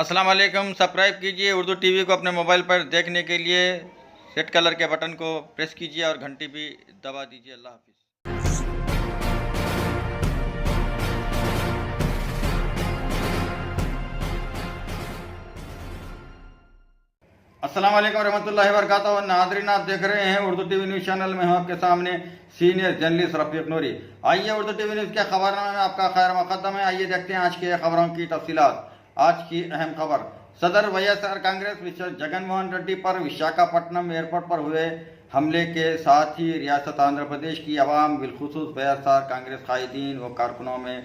अस्सलाम वालेकुम। सब्सक्राइब कीजिए उर्दू टीवी को अपने मोबाइल पर देखने के लिए रेड कलर के बटन को प्रेस कीजिए और घंटी भी दबा दीजिए। अल्लाह हाफिज़। अस्सलाम वालेकुम रहमतुल्लाहि व बरकातहू। नाज़रीन, आप देख रहे हैं उर्दू टीवी न्यूज़ चैनल में हूं आपके सामने सीनियर जर्नलिस्ट रफीक नूरी। आइए उर्दू टीवी न्यूज़ के खबरनामे में आपका खैर मुक़द्दम है। आइए देखते हैं आज की खबरों की तफसीलात। आज की अहम खबर, सदर वाईएसआर कांग्रेस मिस्टर जगन मोहन रेड्डी पर विशाखापट्टनम एयरपोर्ट पर हुए हमले के साथ ही रियासत आंध्र प्रदेश की आवाम बिलखुसूस वाईएसआर कांग्रेस कायदीन व कारकुनों में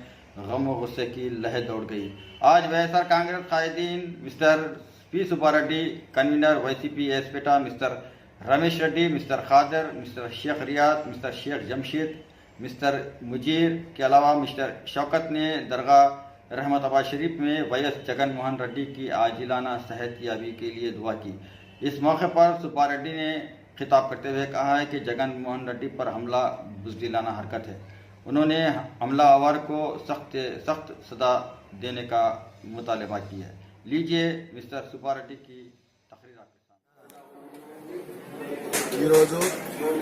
गम व गुस्से की लहर दौड़ गई। आज वाईएसआर कांग्रेस कायदीन mister P Subbareddy, convener YCP एसपेटा mister Ramesh Reddy, mister Khadar, mister Sheikh Riyad, mister Sheikh Jamshed, mister Mujeer के अलावा मिस्टर शौकत ने दरगाह रहमताबाद शरीफ में वाईएस जगन मोहन रेड्डी की आजिलाना सेहत याबी के लिए दुआ की। इस मौके पर सुब्बारेड्डी ने खिताब करते हुए कहा है कि जगन मोहन रेड्डी पर हमला बुज़दिलाना हरकत है। उन्होंने हमलावर को सख्त सजा देने का मुतालबा किया है। लीजिए मिस्टर सुब्बारेड्डी की तकरीर आपके सामने। ఈరోజు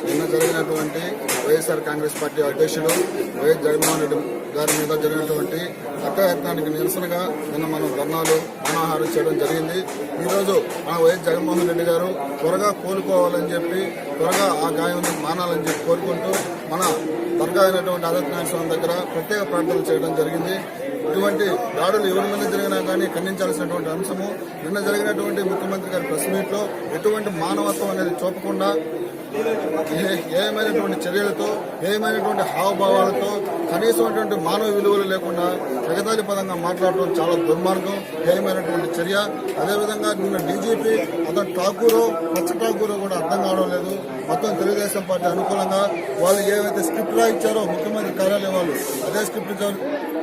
నిన్న జరిగినటువంటి వైఎస్ఆర్ కాంగ్రెస్ పార్టీ అధ్యక్షుడు వైఎస్ జగన్మోహన్ రెడ్డి గారి మీద జరిగినటువంటి హత్యాయత్నానికి నిరసనగా నిన్న మనం ధర్నాలు మానవహారం చేయడం జరిగింది। ఈరోజు మన వైఎస్ జగన్మోహన్ రెడ్డి గారు త్వరగా కోలుకోవాలని చెప్పి, త్వరగా ఆ గాయం మానాలని చెప్పి కోరుకుంటూ మన దర్గా అయినటువంటి ఆదిత్యనారాయణ స్వామి దగ్గర ప్రత్యేక ప్రార్థనలు చేయడం జరిగింది। ఇటువంటి దాడులు ఎవరి మీద జరిగినా కానీ ఖండించాల్సినటువంటి అంశము। నిన్న జరిగినటువంటి ముఖ్యమంత్రి గారి ప్రెస్ మీట్ లో ఎటువంటి మానవత్వం అనేది చూపకుండా ఏమైనటువంటి చర్యలతో, ఏమైనటువంటి హావభావాలతో, కనీసమైనటువంటి మానవ విలువలు లేకుండా ఎగతాళి పదంగా మాట్లాడటం చాలా దుర్మార్గం, ఏమైనటువంటి చర్య। అదేవిధంగా నిన్న డీజీపీ అతను ఠాకూరో పచ్చ ఠాకూరో కూడా అర్థం కావడం లేదు। మొత్తం తెలుగుదేశం పార్టీ అనుకూలంగా వాళ్ళు ఏవైతే స్క్రిప్ట్ రాయించారో ముఖ్యమంత్రి కార్యాలయం వాళ్ళు అదే స్క్రిప్ట్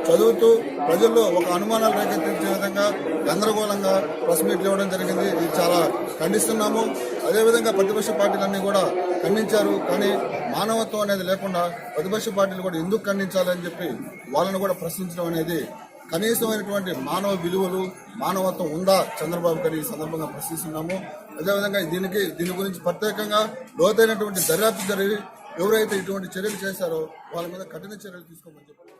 చదువుతూ ప్రజల్లో ఒక అనుమానాలు రేకెత్తించే విధంగా గందరగోళంగా ప్రెస్ మీట్లు ఇవ్వడం జరిగింది। ఇది చాలా ఖండిస్తున్నాము। అదేవిధంగా ప్రతిపక్ష పార్టీలన్నీ కూడా ఖండించారు, కానీ మానవత్వం అనేది లేకుండా ప్రతిపక్ష పార్టీలు కూడా ఎందుకు ఖండించాలని చెప్పి వాళ్ళను కూడా ప్రశ్నించడం అనేది, కనీసమైనటువంటి మానవ విలువలు, మానవత్వం ఉందా చంద్రబాబు గారు ఈ సందర్భంగా ప్రశ్నిస్తున్నాము। అదేవిధంగా దీని గురించి ప్రత్యేకంగా లోతైనటువంటి దర్యాప్తు జరిగి ఎవరైతే ఇటువంటి చర్యలు చేశారో వాళ్ళ మీద కఠిన చర్యలు తీసుకోమని చెప్పి